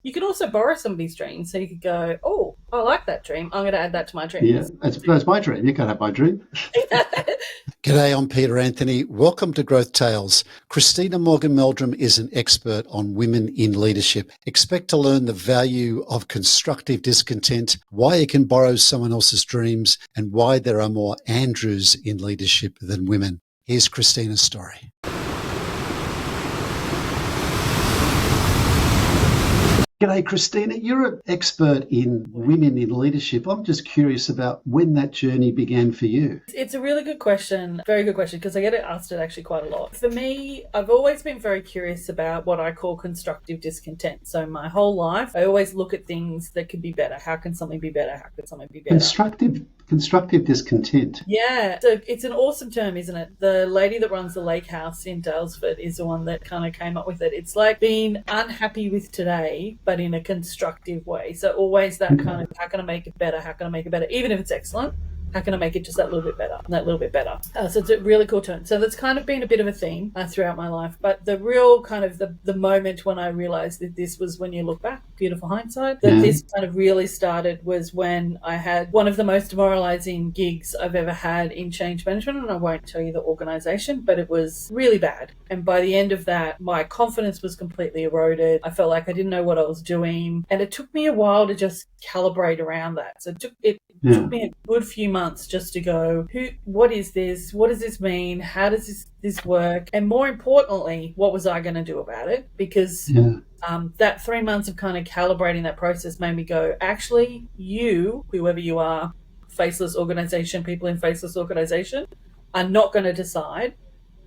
You can also borrow somebody's dream. So you could go, oh, I like that dream. I'm going to add that to my dream. Yeah, that's my dream. You can't have my dream. G'day, I'm Peter Anthony. Welcome to Growth Tales. Christina Morgan-Meldrum is an expert on women in leadership. Expect to learn the value of constructive discontent, why you can borrow someone else's dreams, and why there are more Andrews in leadership than women. Here's Christina's story. G'day, Christina. You're an expert in women in leadership. I'm just curious about when that journey began for you. It's a really good question, very good question, because I get asked it actually quite a lot. For me, I've always been very curious about what I call constructive discontent. So my whole life, I always look at things that could be better. How can something be better? How can something be better? Constructive discontent. Yeah, so it's an awesome term, isn't it? The lady that runs the lake house in Dalesford is the one that kind of came up with it. It's like being unhappy with today, but in a constructive way. So always that kind of, how can I make it better? How can I make it better? Even if it's excellent, how can I make it just that little bit better? That little bit better. So it's a really cool term. So that's kind of been a bit of a theme throughout my life. But the real kind of the moment when I realized that this was, when you look back, beautiful hindsight, that this kind of really started was when I had one of the most demoralizing gigs I've ever had in change management. And I won't tell you the organization, but it was really bad. And by the end of that, my confidence was completely eroded. I felt like I didn't know what I was doing. And it took me a while to just calibrate around that. So it took me a good few months just to go, what is this? What does this mean? How does this work? And more importantly, what was I going to do about it? Because that 3 months of kind of calibrating that process made me go, actually, you, whoever you are, faceless organization, people in faceless organization, are not going to decide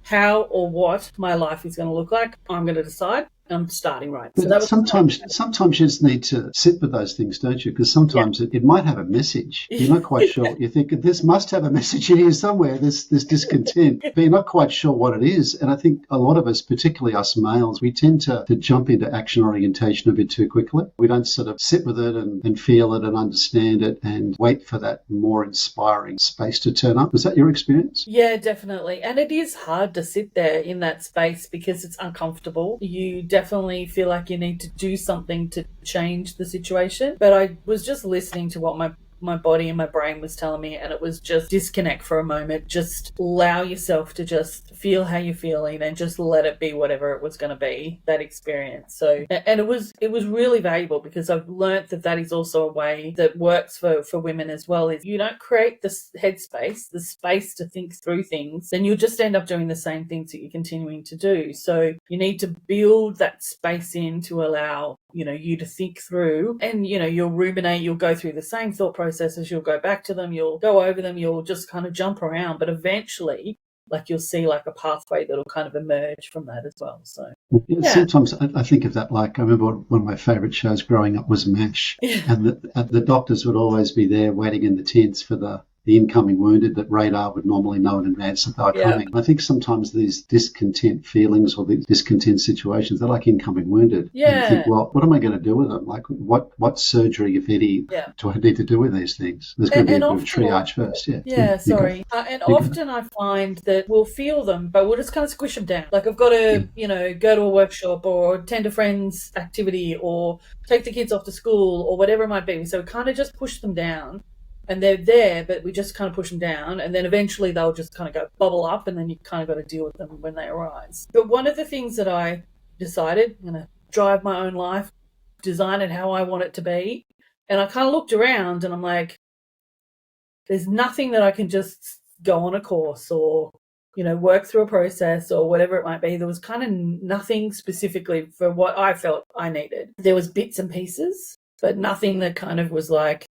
how or what my life is going to look like. I'm going to decide. I'm starting right. So that was sometimes you just need to sit with those things, don't you? Because sometimes it might have a message. You're not quite sure. You think this must have a message in here somewhere, this discontent, but you're not quite sure what it is. And I think a lot of us, particularly us males, we tend to jump into action orientation a bit too quickly. We don't sort of sit with it and feel it and understand it and wait for that more inspiring space to turn up. Was that your experience? Yeah, definitely. And it is hard to sit there in that space because it's uncomfortable. You definitely feel like you need to do something to change the situation. But I was just listening to what my body and my brain was telling me, and it was just disconnect for a moment. Just allow yourself to just feel how you're feeling and just let it be whatever it was going to be, that experience. So, and it was really valuable because I've learned that is also a way that works for women as well. Is you don't create this headspace, the space to think through things, then you'll just end up doing the same things that you're continuing to do. So you need to build that space in to allow you to think through, and you'll ruminate, you'll go through the same thought processes, you'll go back to them, you'll go over them, you'll just kind of jump around, but eventually you'll see a pathway that'll kind of emerge from that as well. So sometimes I think of that, I remember one of my favourite shows growing up was MASH, and the doctors would always be there waiting in the tents for the incoming wounded that radar would normally know in advance that they were coming. I think sometimes these discontent feelings or these discontent situations, they're like incoming wounded. Yeah. And you think, well, what am I going to do with them? What surgery, if any, do I need to do with these things? There's going to be a bit of triage first. And often I find that we'll feel them, but we'll just kind of squish them down. I've got to, go to a workshop or attend a friend's activity or take the kids off to school or whatever it might be. So we kind of just push them down. And they're there, but we just kind of push them down. And then eventually they'll just kind of go bubble up, and then you kind of got to deal with them when they arise. But one of the things that I decided, I'm going to drive my own life, design it how I want it to be. And I kind of looked around and I'm like, there's nothing that I can just go on a course or, work through a process or whatever it might be. There was kind of nothing specifically for what I felt I needed. There was bits and pieces, but nothing that kind of was like,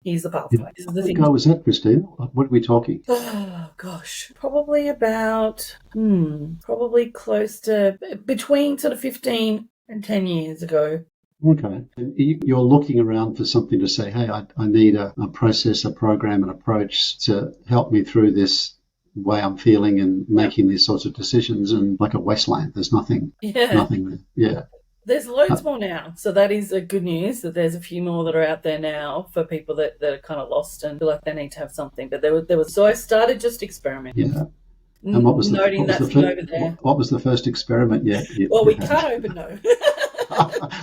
here's the pathway. How long ago was that, Christina? What are we talking? Oh, gosh. Probably about, probably close to between sort of 15 and 10 years ago. Okay. And you're looking around for something to say, hey, I need a process, a program, an approach to help me through this way I'm feeling and making these sorts of decisions, and like a wasteland. There's nothing there. Yeah. There's loads more now. So that is a good news that there's a few more that are out there now for people that are kind of lost and feel like they need to have something. But there was so I started just experimenting. Yeah. And what was noting that thing over there. What was the first experiment? Yeah. Well, we can't open no.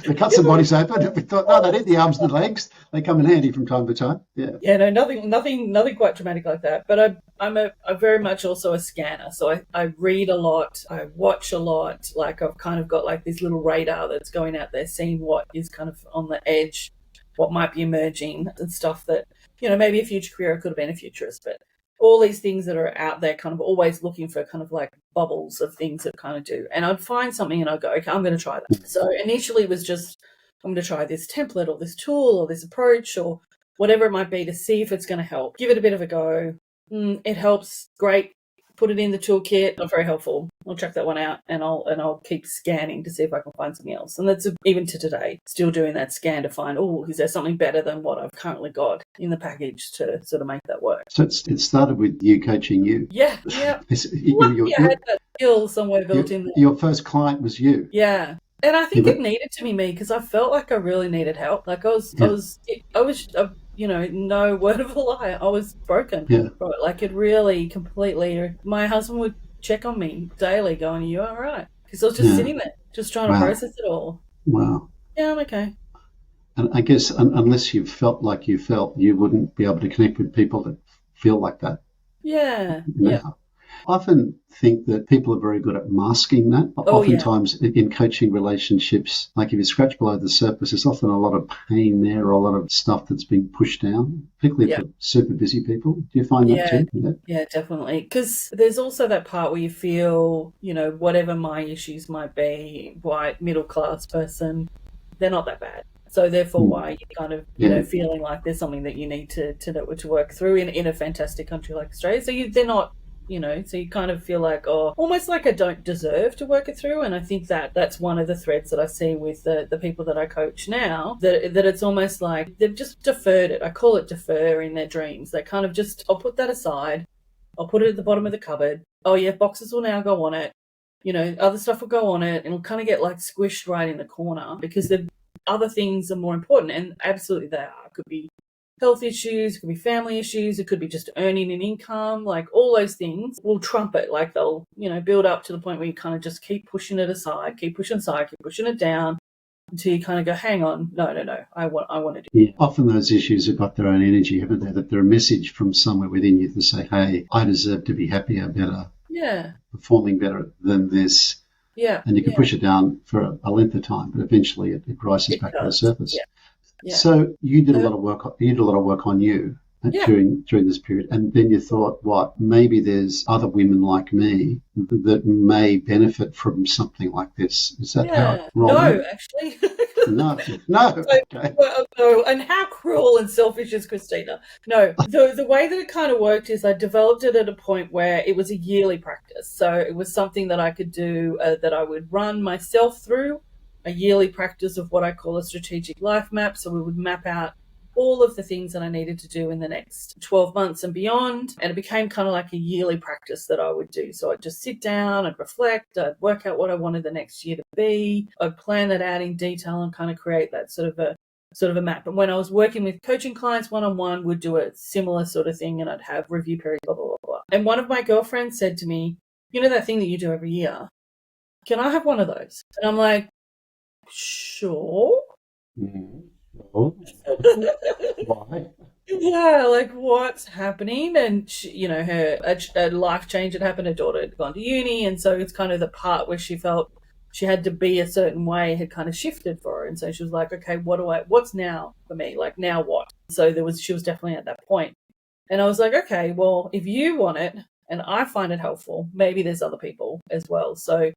They cut some bodies open. We thought, no, they need the arms and the legs. They come in handy from time to time. Yeah. Yeah, no, nothing quite dramatic like that. But I'm very much also a scanner. So I read a lot, I watch a lot. Like I've kind of got like this little radar that's going out there, seeing what is kind of on the edge, what might be emerging, and stuff that, maybe a future career I could have been a futurist, but all these things that are out there, kind of always looking for kind of like bubbles of things that kind of do. And I'd find something and I'd go, okay, I'm going to try that. So initially it was just, I'm going to try this template or this tool or this approach or whatever it might be to see if it's going to help. Give it a bit of a go. It helps. Great. Put it in the toolkit. Not very helpful. I'll check that one out and I'll keep scanning to see if I can find something else. And that's even to today, still doing that scan to find, is there something better than what I've currently got in the package to sort of make that work. So it started with you coaching you. Yeah. I had that skill somewhere built in there. Your first client was you. Yeah. And I think it needed to be me because I felt like I really needed help. Like I was, no word of a lie, I was broken. Yeah. Right? Like it really completely, my husband would check on me daily going, are you all right? Because I was just sitting there, just trying to process it all. Wow. Yeah, I'm okay. And I guess unless you felt like you felt, you wouldn't be able to connect with people that feel like that. Yeah. Now. Yeah. I often think that people are very good at masking that. Oftentimes in coaching relationships, like if you scratch below the surface, there's often a lot of pain there, or a lot of stuff that's being pushed down, particularly for super busy people. Do you find that too? Yeah, definitely. Because there's also that part where you feel, whatever my issues might be, white, middle class person, they're not that bad. So therefore why you're kind of, feeling like there's something that you need to work through in a fantastic country like Australia. So they're not, so you kind of feel like, almost like I don't deserve to work it through. And I think that's one of the threads that I see with the people that I coach now, that it's almost like they've just deferred it. I call it deferring their dreams. They kind of just, I'll put that aside. I'll put it at the bottom of the cupboard. Oh yeah, boxes will now go on it. Other stuff will go on it, and it'll kind of get like squished right in the corner because the other things are more important. And absolutely they are. It could be health issues, it could be family issues, it could be just earning an income, like all those things will trump it. Like they'll, build up to the point where you kind of just keep pushing it aside, keep pushing it down until you kind of go, hang on, no, I want to do it. Yeah. Often those issues have got their own energy, haven't they? That they're a message from somewhere within you to say, hey, I deserve to be happier, better, performing better than this. Yeah. And you can push it down for a length of time, but eventually it rises back to the surface. Yeah. Yeah. So you did a lot of work. You did a lot of work on you during this period, and then you thought, "What? Maybe there's other women like me that may benefit from something like this." Is that how it rolled? No, actually. No. Okay. No, and how cruel and selfish is Christina? No, the way that it kind of worked is I developed it at a point where it was a yearly practice. So it was something that I could do, that I would run myself through, a yearly practice of what I call a strategic life map. So we would map out all of the things that I needed to do in the next 12 months and beyond. And it became kind of like a yearly practice that I would do. So I'd just sit down, I'd reflect, I'd work out what I wanted the next year to be. I'd plan that out in detail and kind of create that sort of a map. And when I was working with coaching clients one-on-one, would do a similar sort of thing, and I'd have review periods, blah, blah, blah, blah. And one of my girlfriends said to me, that thing that you do every year, can I have one of those? And I'm like, sure. Oh. Why? Yeah, like what's happening? And she, her life change had happened. Her daughter had gone to uni, and so it's kind of the part where she felt she had to be a certain way had kind of shifted for her. And so she was like, okay, what's now for me? Like now what? So she was definitely at that point. And I was like, okay, well, if you want it and I find it helpful, maybe there's other people as well. So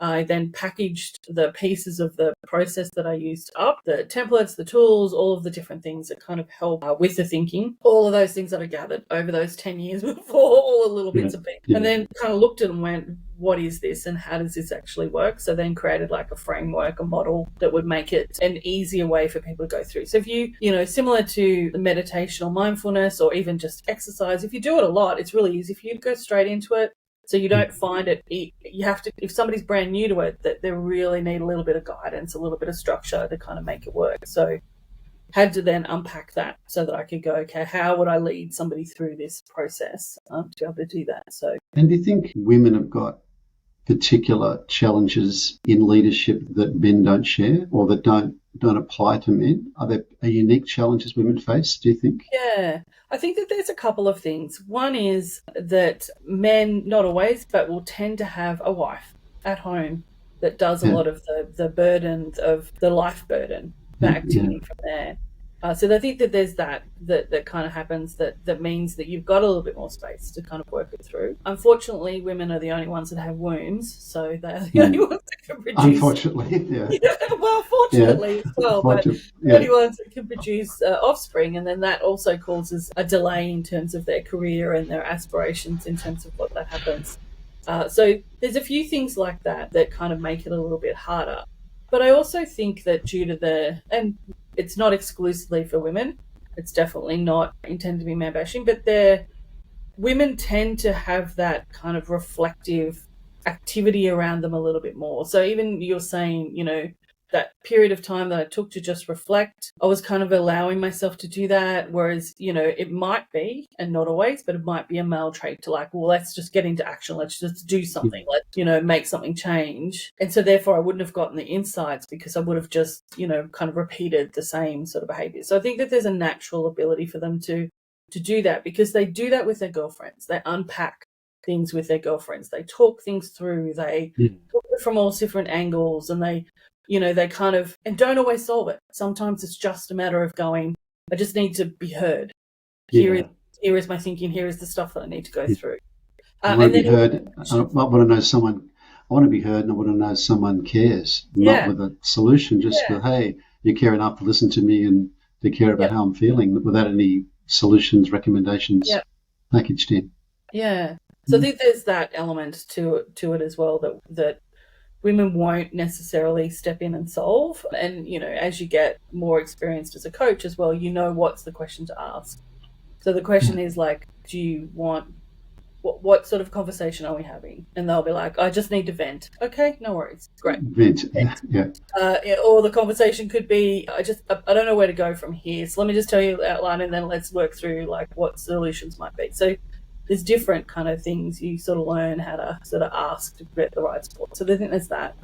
I then packaged the pieces of the process that I used up, the templates, the tools, all of the different things that kind of help with the thinking, all of those things that I gathered over those 10 years before, all the little bits of things. And then kind of looked at it and went, what is this and how does this actually work? So then created like a framework, a model that would make it an easier way for people to go through. So if you, similar to the meditation or mindfulness or even just exercise, if you do it a lot, it's really easy for you to go straight into it. So you don't find it, you have to, if somebody's brand new to it, that they really need a little bit of guidance, a little bit of structure to kind of make it work. So had to then unpack that so that I could go, okay, how would I lead somebody through this process to be able to do that? So. And do you think women have got particular challenges in leadership that men don't share or that don't apply to men? Are there unique challenges women face, do you think? Yeah, I think that there's a couple of things. One is that men, not always, but will tend to have a wife at home that does a lot of the burdens of the life burden, the activity from there. So I think that there's that kind of happens that means that you've got a little bit more space to kind of work it through. Unfortunately, women are the only ones that have wombs, so they're the only ones that can produce. Unfortunately, well, fortunately as well, but the only ones that can produce offspring, and then that also causes a delay in terms of their career and their aspirations in terms of what that happens. So there's a few things like that kind of make it a little bit harder. But I also think that due to and it's not exclusively for women, it's definitely not intended to be man bashing, but women tend to have that kind of reflective activity around them a little bit more. So even you're saying, that period of time that I took to just reflect, I was kind of allowing myself to do that. Whereas, it might be, and not always, but it might be a male trait to well, let's just get into action. Let's just do something. Let's, make something change. And so therefore I wouldn't have gotten the insights because I would have just, kind of repeated the same sort of behavior. So I think that there's a natural ability for them to do that because they do that with their girlfriends. They unpack things with their girlfriends. They talk things through. They talk it from all different angles, and they kind of, and don't always solve it. Sometimes it's just a matter of going, I just need to be heard. Here is my thinking. Here is the stuff that I need to go through. I want to be heard. I want to know someone. I want to be heard, and I want to know someone cares. Not with a solution, just with, hey, you care enough to listen to me and to care about how I'm feeling, without any solutions, recommendations packaged in. Yeah. So I think there's that element to it as well that women won't necessarily step in and solve. And, as you get more experienced as a coach as well, what's the question to ask. So the question is do you want, what sort of conversation are we having? And they'll be like, I just need to vent. Okay, no worries. Great. Vent. Yeah. Or the conversation could be, I don't know where to go from here. So let me just tell you the outline and then let's work through what solutions might be. So there's different kind of things you sort of learn how to sort of ask to get the right support. So I think there's that.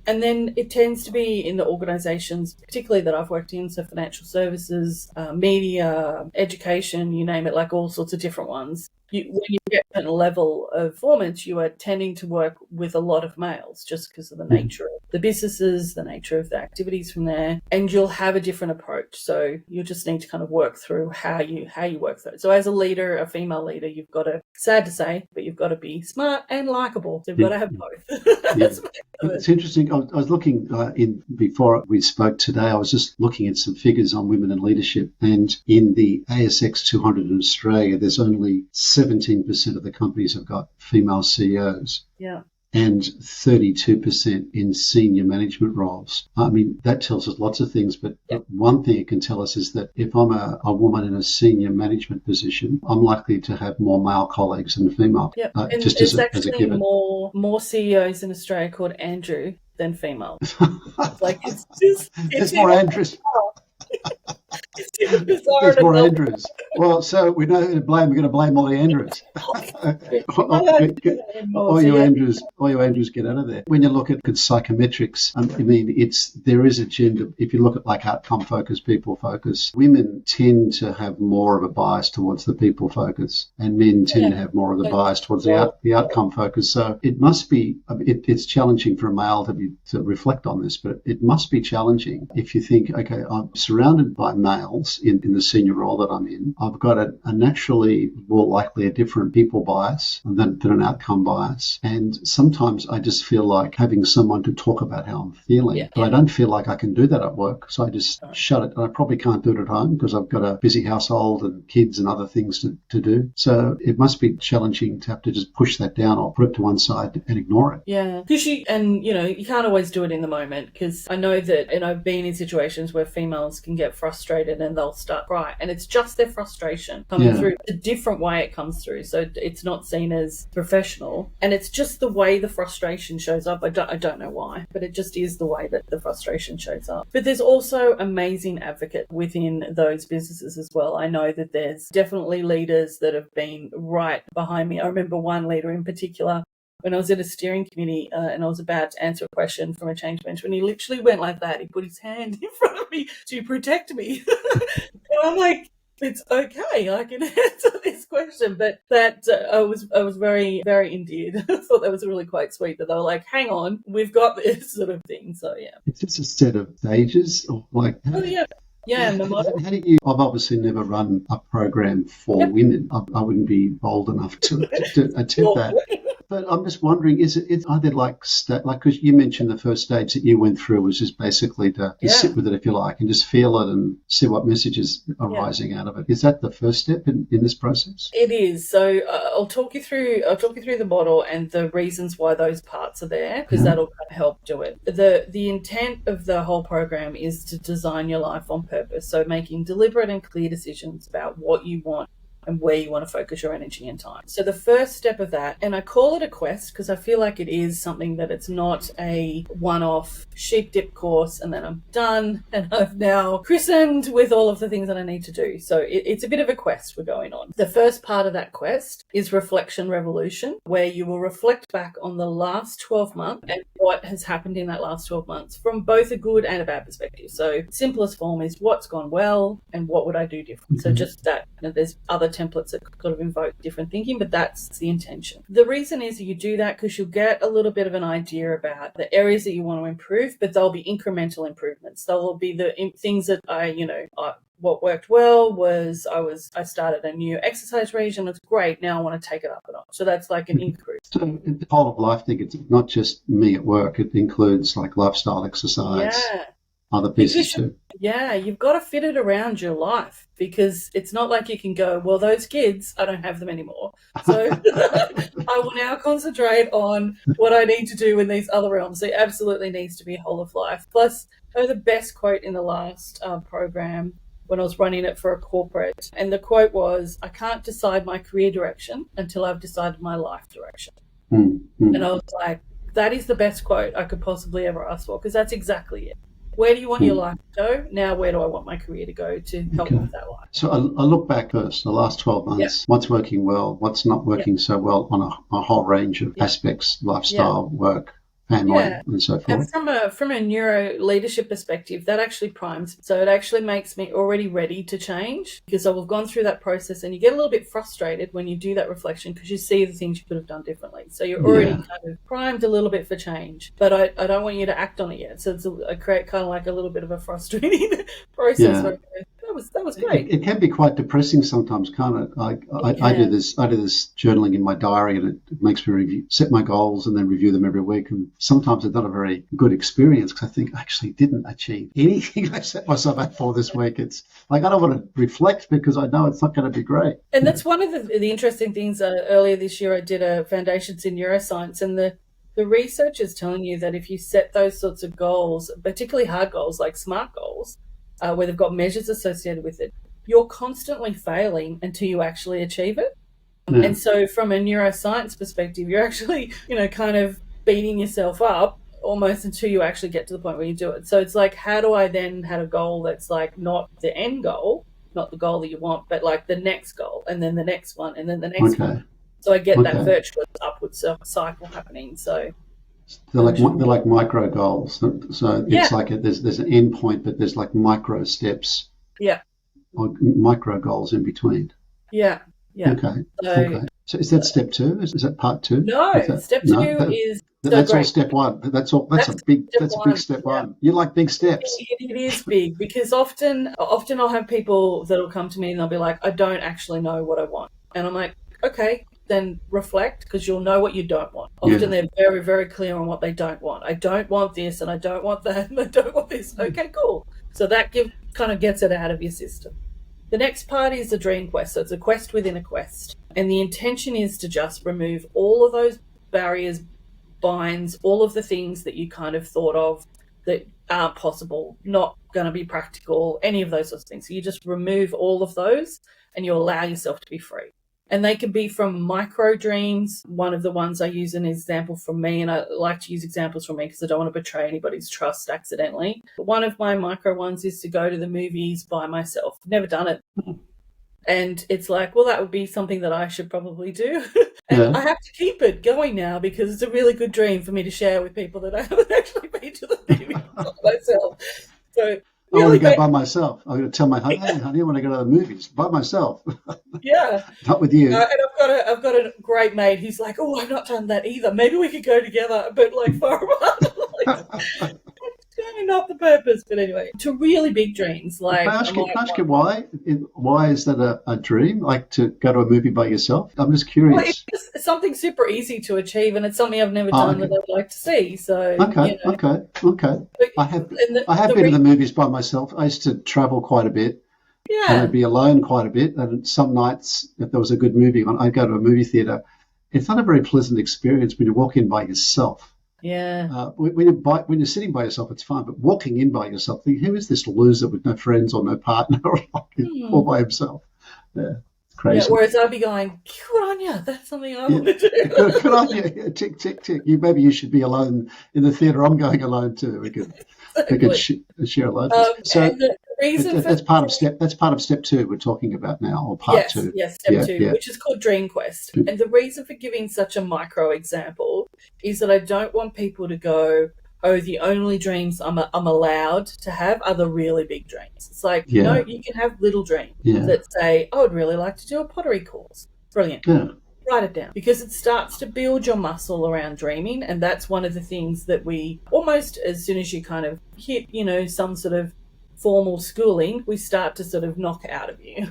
And then it tends to be in the organisations, particularly that I've worked in, so financial services, media, education, you name it, all sorts of different ones. When you get a level of performance, you are tending to work with a lot of males just because of the nature of the businesses, the nature of the activities from there, and you'll have a different approach. So you'll just need to kind of work through how you work through it. So as a leader, a female leader, you've got to, sad to say, but you've got to be smart and likable. So you've got to have both. It's interesting. I was looking before we spoke today, I was just looking at some figures on women in leadership, and in the ASX 200 in Australia, there's only 17% of the companies have got female CEOs. Yeah. And 32% in senior management roles. I mean, that tells us lots of things, but one thing it can tell us is that if I'm a woman in a senior management position, I'm likely to have more male colleagues than female. Yeah, and just there's as a given. more CEOs in Australia called Andrew than females. There's more Andrews. There's more Andrews. Well, so we know who to blame. We're going to blame all the Andrews. All you Andrews get out of there. When you look at psychometrics, I mean, there is a gender. If you look at outcome focus, people focus, women tend to have more of a bias towards the people focus, and men tend to have more of the bias towards the outcome focus. So it must be. It's challenging for a male to reflect on this, but it must be challenging if you think, okay, I'm surrounded by males in the senior role that I'm in. I've got a naturally more likely a different people bias than an outcome bias. And sometimes I just feel like having someone to talk about how I'm feeling, but I don't feel like I can do that at work. So I just shut it. And I probably can't do it at home because I've got a busy household and kids and other things to do. So it must be challenging to have to just push that down or put it to one side and ignore it. Yeah. Because you can't always do it in the moment, because I know that, and I've been in situations where females can get frustrated and they'll start cry, and it's just their frustration coming through. A different way it comes through, so it's not seen as professional, and it's just the way the frustration shows up. I don't know why, but it just is the way that the frustration shows up. But there's also amazing advocates within those businesses as well. I know that there's definitely leaders that have been right behind me. I remember one leader in particular when I was at a steering committee and I was about to answer a question from a change bench, when he literally went like that. He put his hand in front of me to protect me. And I'm like, it's okay, I can answer this question. But that I was very, very endeared. I thought that was really quite sweet that they were like, hang on, we've got this sort of thing. So yeah. It's just a set of stages, or like. Oh yeah. Yeah, and the model. How do you? I've obviously never run a program for women. I wouldn't be bold enough to attempt that. But I'm just wondering, are there like because you mentioned the first stage that you went through was just basically to sit with it, if you like, and just feel it and see what messages are rising out of it. Is that the first step in this process? It is. So I'll talk you through the model and the reasons why those parts are there, because that'll kind of help do it. The intent of the whole program is to design your life on purpose. So making deliberate and clear decisions about what you want and where you want to focus your energy and time. So the first step of that, and I call it a quest because I feel like it is something that it's not a one-off sheep dip course and then I'm done and I've now christened with all of the things that I need to do. So it's a bit of a quest we're going on. The first part of that quest is Reflection Revolution, where you will reflect back on the last 12 months and what has happened in that last 12 months from both a good and a bad perspective. So simplest form is what's gone well and what would I do different. So just that, there's other templates that sort of invoke different thinking, but that's the intention. The reason is you do that because you'll get a little bit of an idea about the areas that you want to improve, but they'll be incremental improvements. They'll be the things that what worked well was I started a new exercise regime. It's great. Now I want to take it up a notch. So that's like an increase. So the whole of life thing, it's not just me at work. It includes like lifestyle exercise. Yeah. Other pieces too. Yeah, you've got to fit it around your life because it's not like you can go, well, those kids, I don't have them anymore. So I will now concentrate on what I need to do in these other realms. So it absolutely needs to be a whole of life. Plus, the best quote in the last program when I was running it for a corporate, and the quote was, I can't decide my career direction until I've decided my life direction. And I was like, that is the best quote I could possibly ever ask for because that's exactly it. Where do you want your life to go? Now, where do I want my career to go to help with that life? So I look back first, the last 12 months, what's working well, what's not working so well on a whole range of aspects, lifestyle, work, family, and so forth. And from a neuro leadership perspective, that actually primes. So it actually makes me already ready to change because I've gone through that process and you get a little bit frustrated when you do that reflection because you see the things you could have done differently. So you're already kind of primed a little bit for change, but I don't want you to act on it yet. So I create kind of like a little bit of a frustrating process. Yeah. That was great. It can be quite depressing sometimes, can't it? I do this journaling in my diary, and it makes me set my goals and then review them every week. And sometimes it's not a very good experience because I think I actually didn't achieve anything I set myself up for this week. It's like I don't want to reflect because I know it's not going to be great. And that's one of the interesting things. Earlier this year, I did a Foundations in Neuroscience, and the research is telling you that if you set those sorts of goals, particularly hard goals like SMART goals, where they've got measures associated with it, you're constantly failing until you actually achieve it. And so from a neuroscience perspective, you're actually, kind of beating yourself up almost until you actually get to the point where you do it. So it's like, how do I then have a goal that's like not the end goal, not the goal that you want, but like the next goal and then the next one and then the next one. So I get that virtuous upwards cycle happening. So they're like micro goals. So it's like there's an end point, but there's like micro steps. Yeah. Or micro goals in between. Yeah. Yeah. Okay. So is that step 2? Is that part 2? No, step 2 is. That's all step 1. That's a big step 1. You like big steps. It is big because often I'll have people that'll come to me and they'll be like, I don't actually know what I want. And I'm like, okay, then reflect because you'll know what you don't want. Often they're very, very clear on what they don't want. I don't want this and I don't want that and I don't want this. Okay, cool. So that kind of gets it out of your system. The next part is the dream quest. So it's a quest within a quest. And the intention is to just remove all of those barriers, binds, all of the things that you kind of thought of that aren't possible, not going to be practical, any of those sorts of things. So you just remove all of those and you allow yourself to be free. And they can be from micro dreams. One of the ones I use an example from me, and I like to use examples from me because I don't want to betray anybody's trust accidentally. But one of my micro ones is to go to the movies by myself. Never done it. And it's like, well, that would be something that I should probably do. And Yeah. I have to keep it going now because it's a really good dream for me to share with people that I haven't actually been to the movies myself. So I want really to go by myself. I'm going to tell my honey, hey, honey, I want to go to the movies by myself. yeah. Not with you. And I've got a great mate who's like, oh, I've not done that either. Maybe we could go together, but like far apart. Like, not the purpose, but anyway, to really big dreams. Like, Can I ask you why? Why is that a dream? Like to go to a movie by yourself? I'm just curious. Well, it's just something super easy to achieve, and it's something I've never done that I'd like to see. So okay. But I have been to the movies by myself. I used to travel quite a bit. Yeah. And I'd be alone quite a bit. And some nights, if there was a good movie on, I'd go to a movie theatre. It's not a very pleasant experience when you walk in by yourself. Yeah. When you're sitting by yourself, it's fine. But walking in by yourself, think, who is this loser with no friends or no partner all by himself? Yeah, crazy. Yeah, whereas I'd be going, good on you. That's something I want to do. Good on you. Yeah, tick, tick, tick. Maybe you should be alone in the theatre. I'm going alone too. We could share alone. So that's part of step 2 we're talking about now, or part 2. Yes, step 2, which is called Dream Quest. And the reason for giving such a micro example is that I don't want people to go, oh, the only dreams I'm allowed to have are the really big dreams. It's like, no, you can have little dreams that say, I would really like to do a pottery course. Brilliant. Yeah. Write it down, because it starts to build your muscle around dreaming, and that's one of the things that we almost, as soon as you kind of hit, some sort of formal schooling, we start to sort of knock out of you.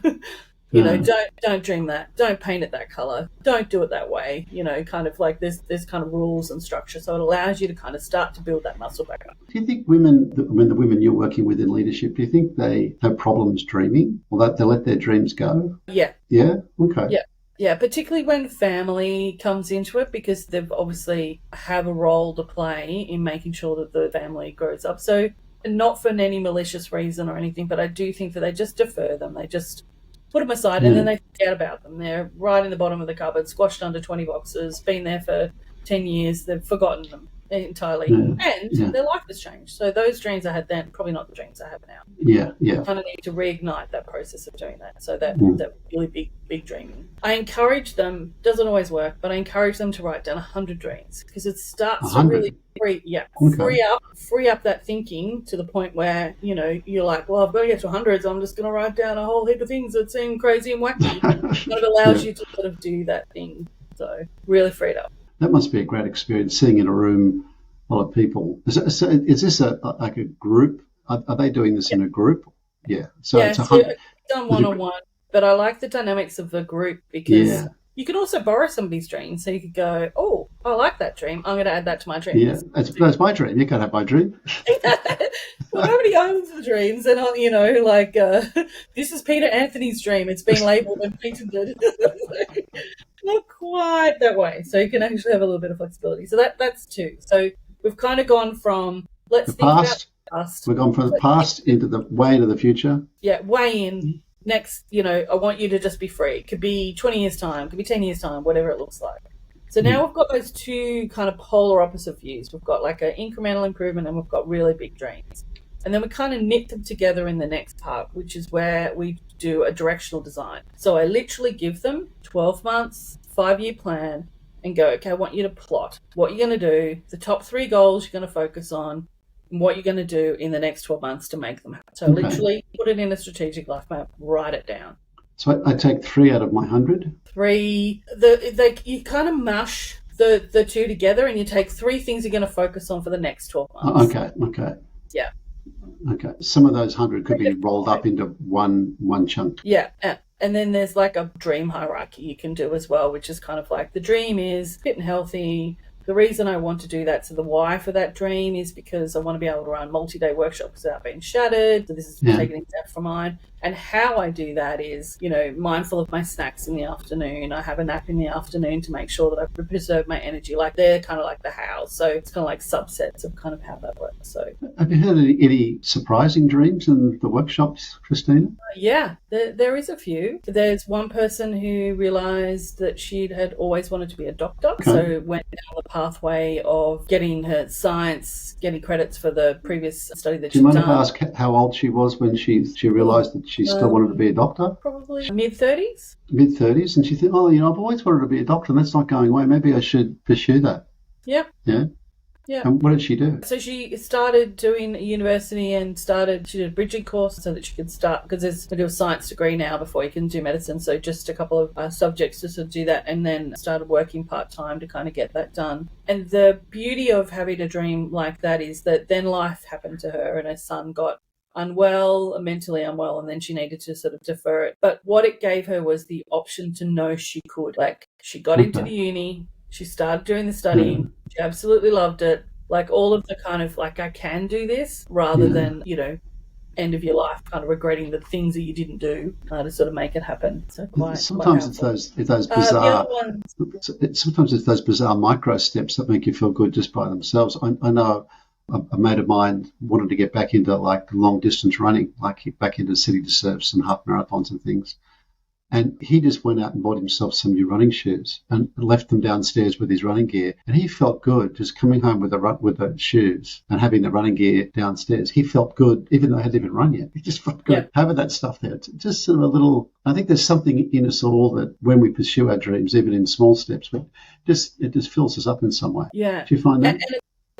Don't dream that, don't paint it that color, don't do it that way, kind of like there's kind of rules and structure, so it allows you to kind of start to build that muscle back up. Do you think the women you're working with in leadership, do you think they have problems dreaming, or that they let their dreams go? Yeah Okay. Yeah, particularly when family comes into it, because they've obviously have a role to play in making sure that the family grows up. So not for any malicious reason or anything, but I do think that they just defer them. They just put them aside and then they forget about them. They're right in the bottom of the cupboard, squashed under 20 boxes, been there for 10 years. They've forgotten them entirely. And their life has changed. So those dreams I had then, probably not the dreams I have now. Yeah. Kind of need to reignite that process of doing that. So that really big dreaming. I encourage them, doesn't always work, but I encourage them to write down 100 dreams, because it starts 100? To really free up that thinking to the point where, you're like, well, I've got to get to 100, so I'm just going to write down a whole heap of things that seem crazy and wacky. But it allows you to sort of do that thing. So really free it up. That must be a great experience, sitting in a room full of people. Is this like a group? Are they doing this in a group? Yeah. So it's 100. It's done one-on-one, but I like the dynamics of the group, because you can also borrow somebody's dream. So you could go, oh, I like that dream, I'm going to add that to my dream. Yeah, that's my dream. You can't have my dream. Well, nobody owns the dreams. They're not, this is Peter Anthony's dream. It's been labelled and patented. Not quite that way. So you can actually have a little bit of flexibility. So that's 2. So we've kind of gone from about the past. We've gone from the past into the future. Yeah, way in. Next, I want you to just be free. It could be 20 years' time, it could be 10 years' time, whatever it looks like. So now we've got those 2 kind of polar opposite views. We've got like an incremental improvement, and we've got really big dreams. And then we kind of knit them together in the next part, which is where we do a directional design. So I literally give them 12 months, 5-year plan, and go, okay, I want you to plot what you're going to do, the top 3 goals you're going to focus on, and what you're going to do in the next 12 months to make them happen. So literally put it in a strategic life map, write it down. So I take 3 out of my 100? 3. You kind of mush the 2 together, and you take 3 things you're going to focus on for the next 12 months. Okay. Yeah. Okay. Some of those 100 could be rolled up into one chunk. Yeah. And then there's like a dream hierarchy you can do as well, which is kind of like the dream is fit and healthy. The reason I want to do that, so the why for that dream is because I want to be able to run multi-day workshops without being shattered. So this is taking an example from mine. And how I do that is, mindful of my snacks in the afternoon. I have a nap in the afternoon to make sure that I preserve my energy. Like they're kind of like the how. So it's kind of like subsets of kind of how that works. So have you heard any surprising dreams in the workshops, Christina? Yeah, there is a few. There's one person who realised that she had always wanted to be a doctor. Okay. So went down the pathway of getting her science, getting credits for the previous study that Do you she'd mind if I done. ask how old she was when she realised that she still wanted to be a doctor? Probably mid-30s. Mid-30s, and she thought, oh, I've always wanted to be a doctor, and that's not going away. Maybe I should pursue that. Yep. Yeah. Yeah. And what did she do? So she started doing university and she did a bridging course so that she could start, because they do a science degree now before you can do medicine. So just a couple of subjects to sort of do that, and then started working part-time to kind of get that done. And the beauty of having a dream like that is that then life happened to her and her son got mentally unwell, and then she needed to sort of defer it. But what it gave her was the option to know she could. Like, she got into the uni, she started doing the studying, she absolutely loved it. Like, all of the kind of, like, I can do this, rather than, end of your life kind of regretting the things that you didn't do to sort of make it happen. So sometimes it's those bizarre, sometimes it's those bizarre micro steps that make you feel good just by themselves. I know a mate of mine wanted to get back into like long distance running, like back into city to surfs and half marathons and things. And he just went out and bought himself some new running shoes and left them downstairs with his running gear. And he felt good just coming home with the shoes and having the running gear downstairs. He felt good, even though he hadn't even run yet. He just felt good having that stuff there. It's just sort of a little, I think there's something in us all that when we pursue our dreams, even in small steps, it just fills us up in some way. Yeah. Do you find that?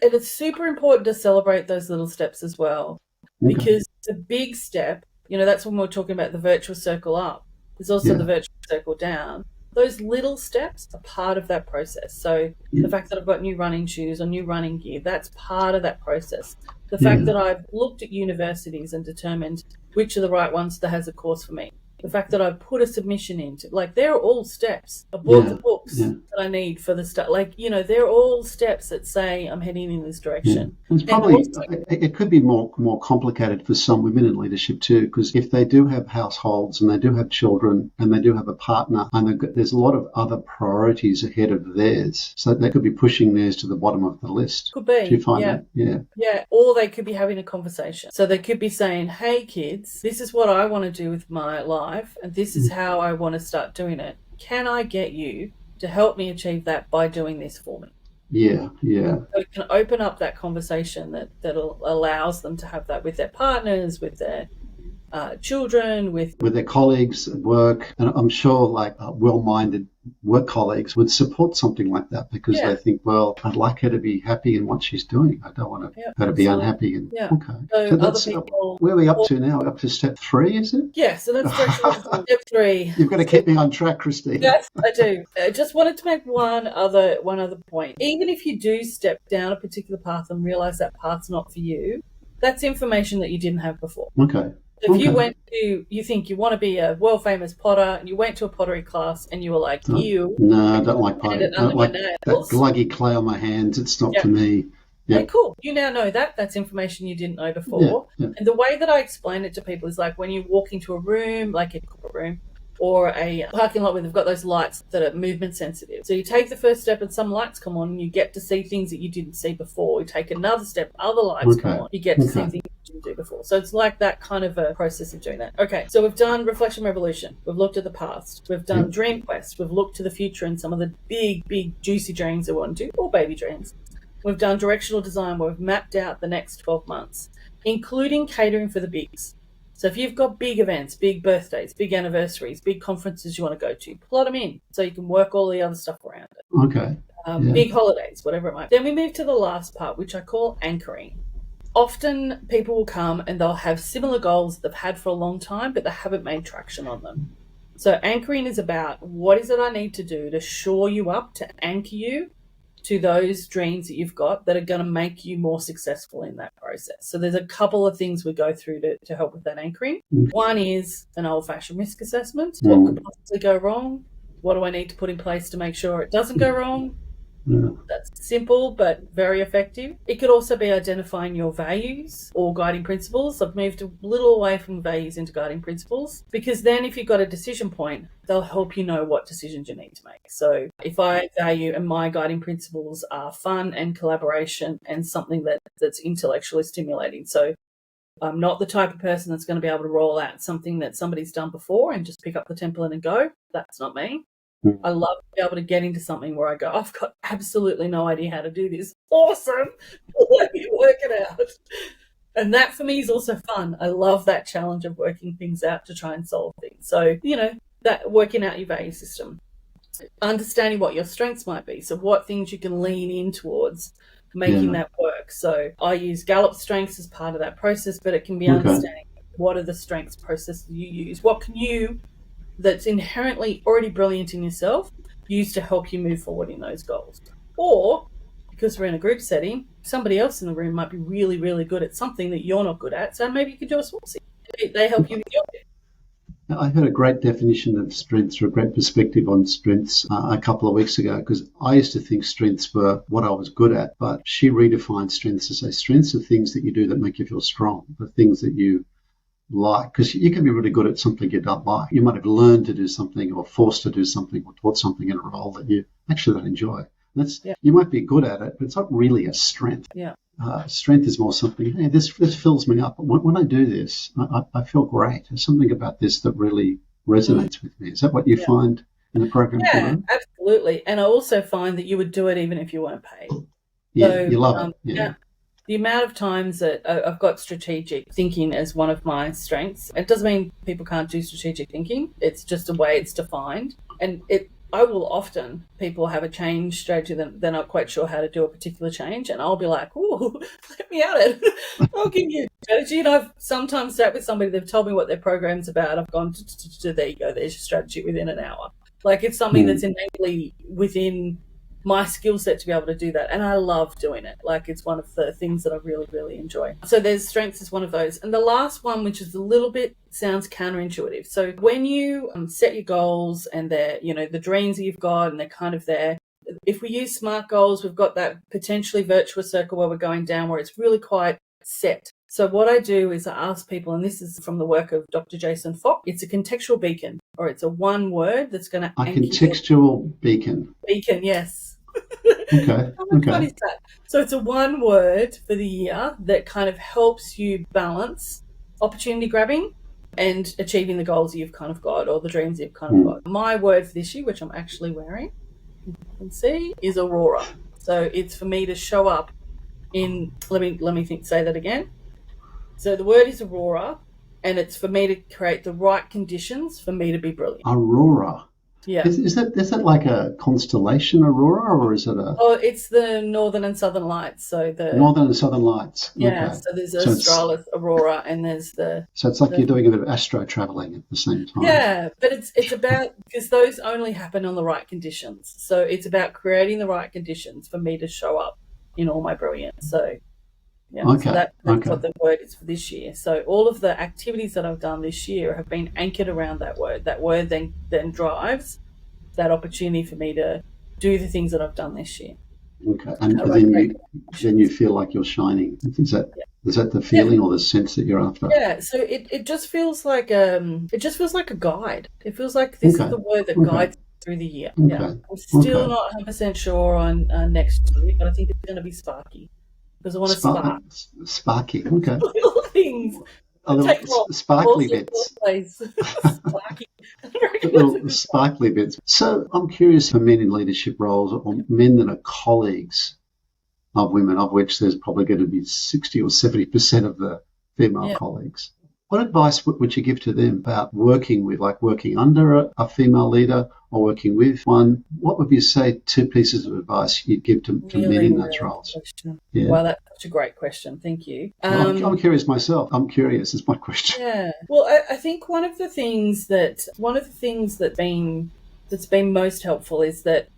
And it's super important to celebrate those little steps as well. Okay. Because the big step, that's when we're talking about the virtuous circle up. There's also the virtual circle down. Those little steps are part of that process. So the fact that I've got new running shoes or new running gear, that's part of that process. The fact that I've looked at universities and determined which are the right ones that has a course for me. The fact that I've put a submission into, like, they're all steps. I bought the books that I need for the stuff. Like, they're all steps that say I'm heading in this direction. It's probably, it could be more complicated for some women in leadership too, because if they do have households and they do have children and they do have a partner, and there's a lot of other priorities ahead of theirs, so they could be pushing theirs to the bottom of the list. Could be. Do you find that? Yeah. Yeah. Or they could be having a conversation. So they could be saying, hey, kids, this is what I want to do with my life, and this is how I want to start doing it. Can I get you to help me achieve that by doing this for me? Yeah. So it can open up that conversation that allows them to have that with their partners, with their children, with their colleagues at work. And I'm sure well-minded work colleagues would support something like that, because they think, well, I'd like her to be happy in what she's doing. I don't want her to be unhappy. And, okay. So that's where are we up to now? We're up to step 3, is it? Yeah, so that's step 3. You've got to keep me on track, Christine. Yes, I do. I just wanted to make one other point. Even if you do step down a particular path and realise that path's not for you, that's information that you didn't have before. Okay. If you think you want to be a world famous potter, and you went to a pottery class and you were like, ew. No, I don't like pottery. I don't like that gluggy clay on my hands. It's not for me. Yeah, cool. You now know that. That's information you didn't know before. Yeah. And the way that I explain it to people is like when you walk into a room, like a corporate room, or a parking lot where they've got those lights that are movement sensitive. So you take the first step and some lights come on and you get to see things that you didn't see before. You take another step, other lights come on. You get to see things you didn't do before. So it's like that kind of a process of doing that. Okay, so we've done Reflection Revolution. We've looked at the past. We've done Dream Quest. We've looked to the future and some of the big, juicy dreams that we want to do, or baby dreams. We've done Directional Design, where we've mapped out the next 12 months, including catering for the bigs. So if you've got big events, big birthdays, big anniversaries, big conferences you want to go to, plot them in so you can work all the other stuff around it. Okay. Big holidays, whatever it might be. Then we move to the last part, which I call anchoring. Often people will come and they'll have similar goals they've had for a long time, but they haven't made traction on them. So anchoring is about, what is it I need to do to shore you up, to anchor you to those dreams that you've got that are going to make you more successful in that process. So there's a couple of things we go through to help with that anchoring. One is an old-fashioned risk assessment. What could possibly go wrong? What do I need to put in place to make sure it doesn't go wrong? That's simple but very effective. It could also be identifying your values or guiding principles. I've moved a little away from values into guiding principles, because then if you've got a decision point, they'll help you know what decisions you need to make. So if I value, and my guiding principles are fun and collaboration and something that's intellectually stimulating. So I'm not the type of person that's going to be able to roll out something that somebody's done before and just pick up the template and go. That's not me. Mm. I love to be able to get into something where I go, I've got absolutely no idea how to do this. Awesome. Let me work it out. And that for me is also fun. I love that challenge of working things out to try and solve things. So, that working out your value system, understanding what your strengths might be. So what things you can lean in towards making that work. So I use Gallup's strengths as part of that process, but it can be understanding what are the strengths processes you use. What can you, that's inherently already brilliant in yourself, use to help you move forward in those goals. Or, because we're in a group setting, somebody else in the room might be really, really good at something that you're not good at. So maybe you could do a swapping. They help you with your bit. I heard a great definition of strengths, or a great perspective on strengths a couple of weeks ago, because I used to think strengths were what I was good at, but she redefined strengths to say strengths are things that you do that make you feel strong, the things that you like, because you can be really good at something you don't like. You might have learned to do something or forced to do something or taught something in a role that you actually don't enjoy. You might be good at it, but it's not really a strength. Yeah. Strength is more something, hey, this fills me up. When I do this, I feel great. There's something about this that really resonates with me. Is that what you find in the program? Yeah, absolutely. And I also find that you would do it even if you weren't paid. Yeah, so, you love it. Yeah. The amount of times that I've got strategic thinking as one of my strengths, it doesn't mean people can't do strategic thinking. It's just a way it's defined. And I will often, people have a change strategy that they're not quite sure how to do a particular change, and I'll be like, ooh, let me at it. I'll give you a strategy. And I've sometimes sat with somebody, they've told me what their program's about. I've gone, there you go, there's your strategy within an hour. Like, it's something that's innately within my skill set to be able to do that. And I love doing it. Like, it's one of the things that I really, really enjoy. So there's strengths is one of those. And the last one, which is a little bit sounds counterintuitive. So when you set your goals and they're, the dreams that you've got and they're kind of there, if we use SMART goals, we've got that potentially virtuous circle where we're going down where it's really quite set. So what I do is I ask people, and this is from the work of Dr. Jason Fock, it's a contextual beacon, or it's a one word that's going to A contextual beacon. Beacon, yes. Okay. How fun is that? So it's a one word for the year that kind of helps you balance opportunity grabbing and achieving the goals you've kind of got, or the dreams you've kind of got. My word for this year, which I'm actually wearing, you can see, is Aurora. So it's for me to show up in, let me say that again. So the word is Aurora, and it's for me to create the right conditions for me to be brilliant. Aurora. Yeah. Is that like a constellation, Aurora, or is it a? Oh, it's the Northern and Southern Lights. So the Northern and Southern Lights. Yeah. Okay. So there's Australis, Aurora, and there's the. So it's like you're doing a bit of astro traveling at the same time. Yeah, but it's about, because those only happen on the right conditions. So it's about creating the right conditions for me to show up in all my brilliance. So yeah, so that's what the word is for this year. So all of the activities that I've done this year have been anchored around that word. That word then drives that opportunity for me to do the things that I've done this year. Okay, and then you feel like you're shining. Is that the feeling or the sense that you're after? Yeah. So it just feels like a guide. It feels like this is the word that guides through the year. Okay. Yeah. I'm still not 100% sure on next year, but I think it's going to be sparky. Because I want to spark. Sparky, okay. Little things. Sparkly bits. Sparky. Little sparkly bits. So I'm curious, for men in leadership roles, or men that are colleagues of women, of which there's probably going to be 60 or 70% of the female colleagues. What advice would you give to them about working with, like working under a female leader or working with one? What would you say, 2 pieces of advice you'd give to men in those roles? Yeah. Well, that's such a great question. Thank you. I'm curious myself. I'm curious is my question. Yeah. Well, I think one of the things that's been most helpful is that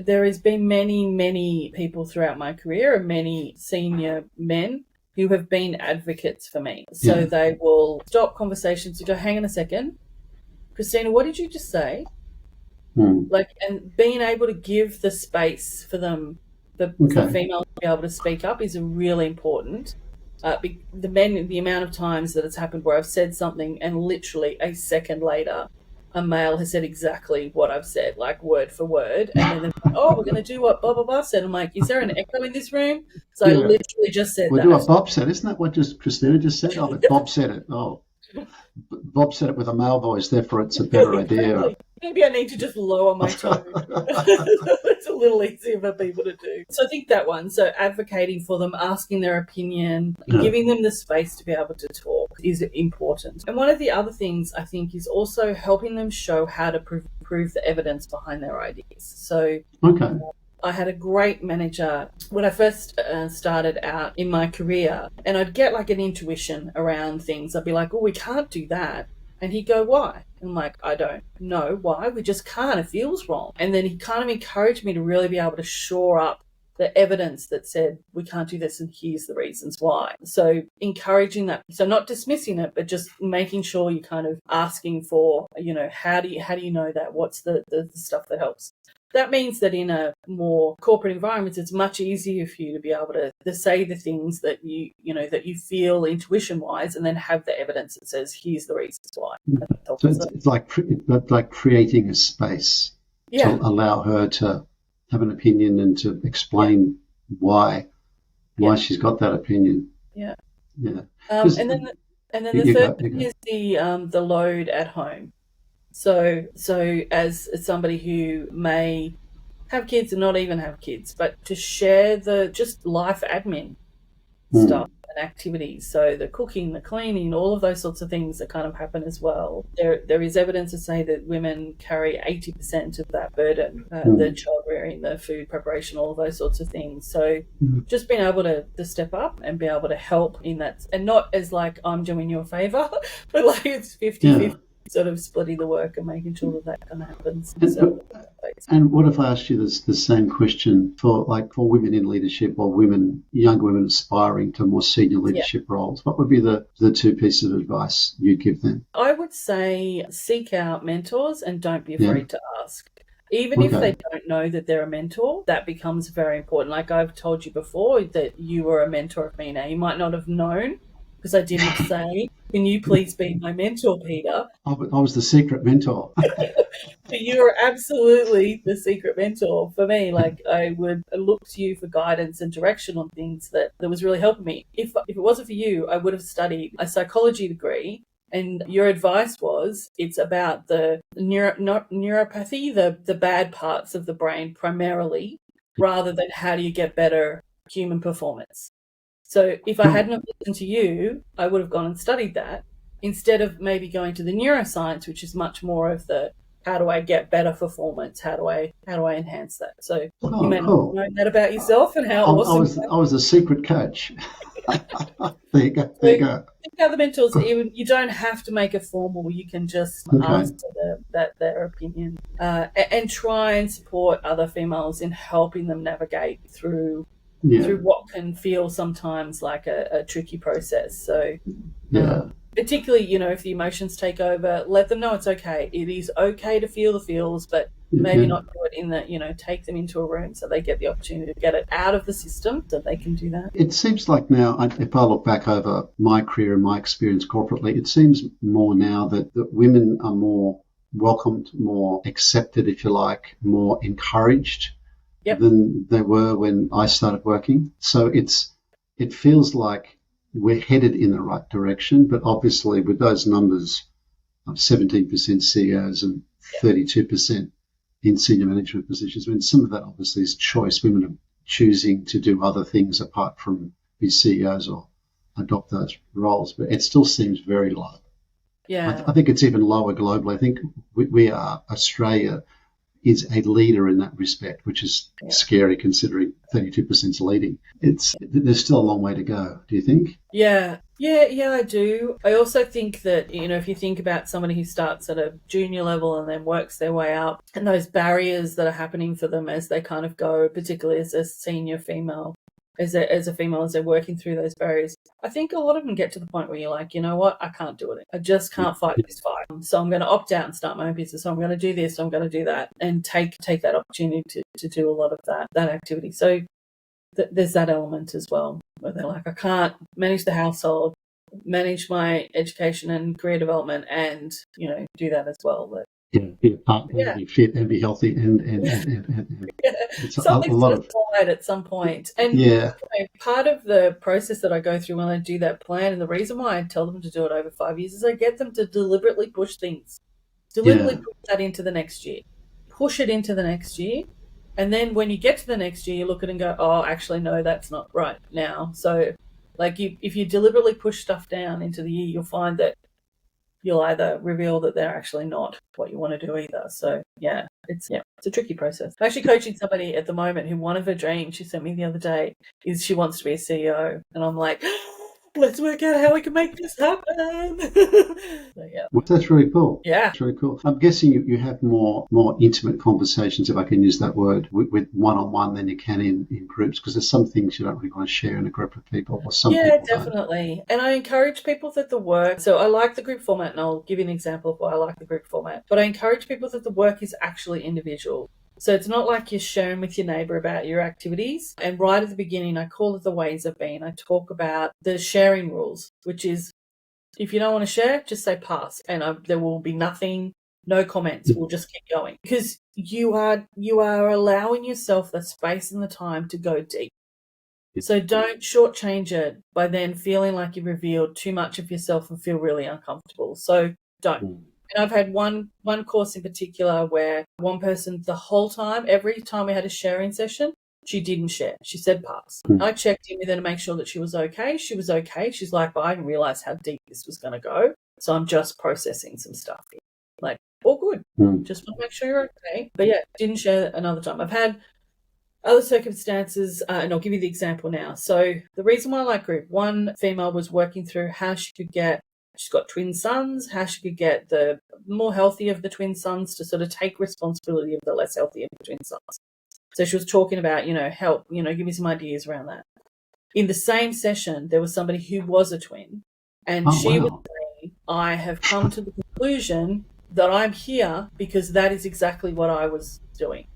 there has been many people throughout my career, and many senior men who have been advocates for me. So they will stop conversations and go, hang on a second, Christina, what did you just say? And being able to give the space for them, for females to be able to speak up is really important. The amount of times that it's happened where I've said something and literally a second later, a male has said exactly what I've said, like word for word. And then they're like, oh, we're going to do what blah, blah, blah said. I'm like, is there an echo in this room? So I literally just said that. We'll do what Bob said. Isn't that what Christina just said? Oh, but Bob said it. Oh, Bob said it with a male voice, therefore it's a better idea. Maybe I need to just lower my tone. It's a little easier for people to do. So I think that one, so advocating for them, asking their opinion, giving them the space to be able to talk is important. And one of the other things I think is also helping them show how to prove the evidence behind their ideas. So I had a great manager when I first started out in my career, and I'd get like an intuition around things. I'd be like, oh, we can't do that. And he'd go, why? And I'm like, I don't know why. We just can't. It feels wrong. And then he kind of encouraged me to really be able to shore up the evidence that said, we can't do this and here's the reasons why. So encouraging that. So not dismissing it, but just making sure you're kind of asking for, how do you know that? What's the stuff that helps? That means that in a more corporate environment, it's much easier for you to be able to say the things that that you feel intuition-wise, and then have the evidence that says, here's the reasons why. So it's like creating a space to allow her to have an opinion and to explain why she's got that opinion. Yeah. Yeah. And then the third thing is the load at home. So as somebody who may have kids and not even have kids, but to share the just life admin stuff and activities, so the cooking, the cleaning, all of those sorts of things that kind of happen as well. There is evidence to say that women carry 80% of that burden, the child rearing, the food preparation, all of those sorts of things. So just being able to step up and be able to help in that, and not as like I'm doing you a favour, but like it's 50-50. Sort of splitting the work and making sure that kind of happens. And what if I asked you the same question for women in leadership or younger women aspiring to more senior leadership roles? What would be the two pieces of advice you'd give them? I would say seek out mentors and don't be afraid to ask. Even if they don't know that they're a mentor, that becomes very important. Like I've told you before that you were a mentor of me. Now, you might not have known, because I didn't say, can you please be my mentor, Peter? I was the secret mentor. But you were absolutely the secret mentor for me. Like I would look to you for guidance and direction on things that was really helping me. If it wasn't for you, I would have studied a psychology degree. And your advice was it's about the neuropathy, the bad parts of the brain primarily, rather than how do you get better human performance. So if I hadn't listened to you, I would have gone and studied that instead of maybe going to the neuroscience, which is much more of the how do I get better performance? How do I enhance that? So you may not know that about yourself and how awesome. I was a secret coach. There you go. Think how the mentors, even you don't have to make it formal. You can just ask for their opinion and try and support other females in helping them navigate through what can feel sometimes like a tricky process. So particularly, if the emotions take over, let them know it's okay. It is okay to feel the feels, but maybe not do it in the, take them into a room so they get the opportunity to get it out of the system so they can do that. It seems like now, if I look back over my career and my experience corporately, it seems more now that women are more welcomed, more accepted, if you like, more encouraged than they were when I started working. So it feels like we're headed in the right direction, but obviously with those numbers of 17% CEOs and 32% in senior management positions, I mean, some of that obviously is choice. Women are choosing to do other things apart from be CEOs or adopt those roles, but it still seems very low. Yeah, I think it's even lower globally. I think we are, Australia is a leader in that respect, which is scary considering 32% is leading. There's still a long way to go, do you think? Yeah, I do. I also think that, if you think about somebody who starts at a junior level and then works their way up, and those barriers that are happening for them as they kind of go, particularly as a senior female, as they're working through those barriers, I think a lot of them get to the point where you're like, you know what, I can't do it. I just can't fight this fight. So I'm going to opt out and start my own business. So I'm going to do this, I'm going to do that, and take that opportunity to do a lot of that activity. So there's that element as well, where they're like, I can't manage the household, manage my education and career development, and do that as well. But be a partner, Yeah. be fit and be healthy, and it's a Something's lot going of to slide at some point. And yeah. part of the process that I go through when I do that plan, and the reason why I tell them to do it over 5 years, is I get them to deliberately push things. Deliberately push that into the next year. Push it into the next year. And then when you get to the next year, you look at it and go, oh, actually, no, that's not right now. So, like, if you deliberately push stuff down into the year, you'll find that you'll either reveal that they're actually not what you want to do either. So, it's a tricky process. I'm actually coaching somebody at the moment who one of her dreams, she sent me the other day, is she wants to be a CEO. And I'm like, let's work out how we can make this happen. So, yeah. Well, that's really cool. Yeah. That's really cool. I'm guessing you have more intimate conversations, if I can use that word, with one-on-one than you can in groups, because there's some things you don't really want to share in a group of people, or some people don't. Definitely. And I encourage people that the work, so I like the group format, and I'll give you an example of why I like the group format, but I encourage people that the work is actually individual. So it's not like you're sharing with your neighbour about your activities. And right at the beginning, I call it the ways of being. I talk about the sharing rules, which is if you don't want to share, just say pass. And there will be nothing, no comments. We'll just keep going. Because you are allowing yourself the space and the time to go deep. So don't shortchange it by then feeling like you've revealed too much of yourself and feel really uncomfortable. So don't. And I've had one course in particular where one person the whole time, every time we had a sharing session, she didn't share. She said pass. I checked in with her to make sure that she was okay. She was okay. She's like, but I didn't realize how deep this was going to go. So I'm just processing some stuff here. Like, all good. Just want to make sure you're okay. But yeah, didn't share another time. I've had other circumstances, and I'll give you the example now. So the reason why I like group, one female was working through how she could get, she's got twin sons, how she could get the more healthy of the twin sons to sort of take responsibility of the less healthy of the twin sons. So she was talking about, help, give me some ideas around that. In the same session, there was somebody who was a twin, and she was saying, I have come to the conclusion that I'm here because that is exactly what I was doing.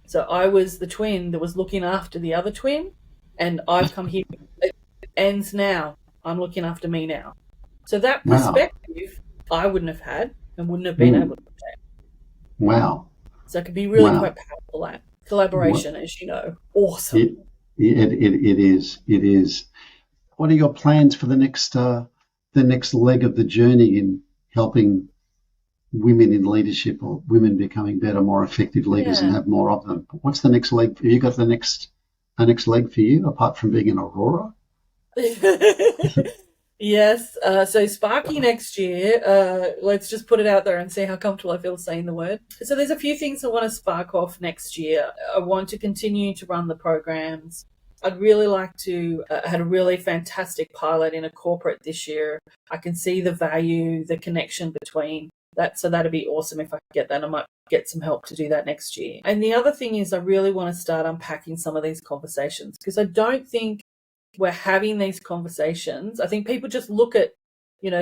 So I was the twin that was looking after the other twin, and I've come here. It ends now. I'm looking after me now. So that perspective I wouldn't have had and wouldn't have been able to take. Wow. So it can be really quite powerful, that collaboration, as you know. Awesome. It is. What are your plans for the next leg of the journey in helping women in leadership, or women becoming better, more effective leaders and have more of them? What's the next leg? Have you got the next leg for you, apart from being an Aurora? Yes. So Sparky next year, let's just put it out there and see how comfortable I feel saying the word. So there's a few things I want to spark off next year. I want to continue to run the programs. I'd really like to, I had a really fantastic pilot in a corporate this year. I can see the value, the connection between that. So that'd be awesome if I could get that. I might get some help to do that next year. And the other thing is I really want to start unpacking some of these conversations, because I don't think we're having these conversations. I think people just look at,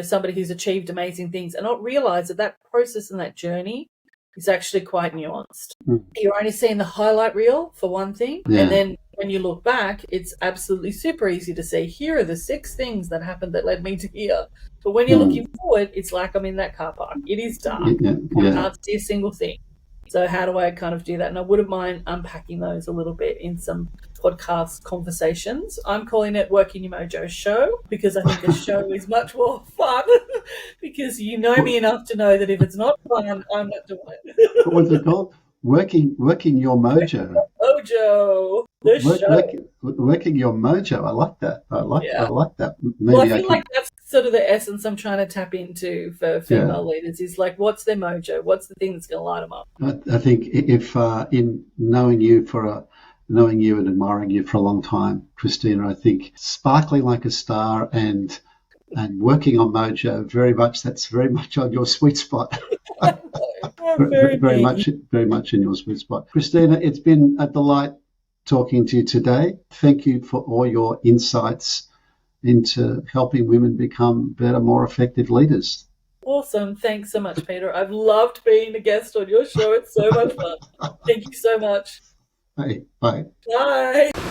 somebody who's achieved amazing things and not realize that process and that journey is actually quite nuanced. You're only seeing the highlight reel for one thing. Yeah. And then when you look back, it's absolutely super easy to say, here are the 6 things that happened that led me to here. But when you're looking forward, it's like I'm in that car park. It is dark. I can't see a single thing. So how do I kind of do that? And I wouldn't mind unpacking those a little bit in some podcast conversations. I'm calling it Working Your Mojo Show, because I think a show is much more fun, because you know me enough to know that if it's not fun, I'm not doing it. What's it called? Working Your Mojo. Mojo. Working Your Mojo. I like that. I like that. Maybe I feel like that's sort of the essence I'm trying to tap into for female leaders, is like, what's their mojo? What's the thing that's going to light them up? I think if in knowing you and admiring you for a long time, Christina, I think sparkling like a star and working on mojo, that's very much on your sweet spot. very much in your sweet spot. Christina, it's been a delight talking to you today. Thank you for all your insights into helping women become better, more effective leaders. Awesome. Thanks so much, Peter. I've loved being a guest on your show. It's so much fun. Thank you so much. Hey, bye. Bye.